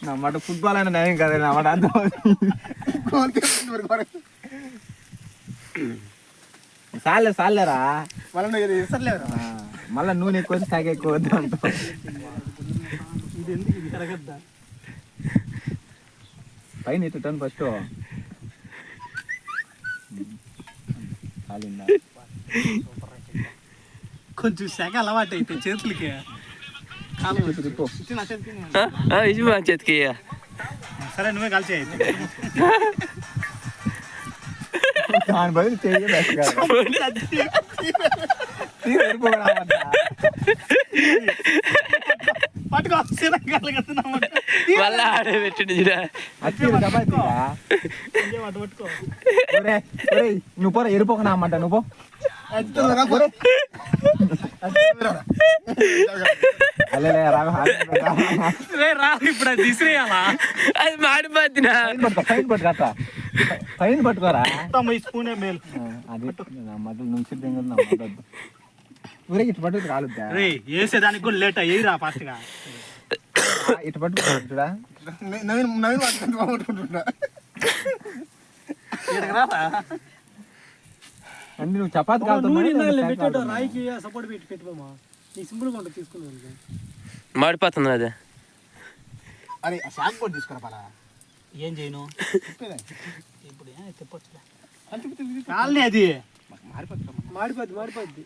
నమ్మాట football అయినా నయం కదా నమ్మాట అంత సాలేరా మళ్ళా నూనె ఎక్కువ సాగ ఎక్కువ పైన ఎత్తుతాను ఫస్ట్ కొంచెం శాఖ అలవాటు అయితే చేతులకి చేతికి సరే నువ్వే కలిసి అయితే దాని బదులు పట్టుకో మళ్ళా ఆడే పెట్టిండు పట్టుకో నువ్వు పోరా ఎరుపోక నామంట నువ్వు ఇప్పుడు అది తీసిరేయాలా అది మాడిపోద్దినా పైన పట్టుకోరా స్పూనే మేలు అది మధ్యలో నుంచి ఊరే ఇటు పట్టు కాలుద్దా వేసేదానికి కూడా లేట్ అయ్యిరా ఫాస్ట్ గా ఇటు పట్టు చూడా నవీన్ అన్ని నువ్వు చపాతి రాయికి సపోర్ట్ పెట్టి పెట్టుకోమా నీకు సింపుల్ గా ఉంటుంది తీసుకున్నాను మాడిపోతుంది అదే అరే షాక్ కూడా తీసుకురా ఏం చేయను ఇప్పుడు చెప్పొచ్చు కాలనీ అది మాడిపోద్ది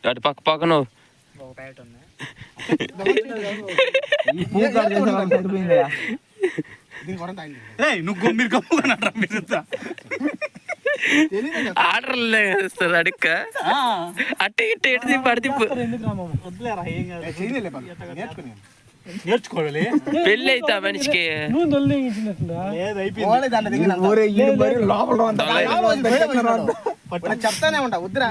అటు పక్క పక్కన నువ్వు మీరు గమ్ముగా ఆర్డర్లే వస్తుంది అడిక్క అట్ట ఇట్ట ఎట్టి పడితే నేర్చుకోవాలి పెళ్ళి అయితే ఆ మనిషికి చెప్తానే ఉంటా వద్దురా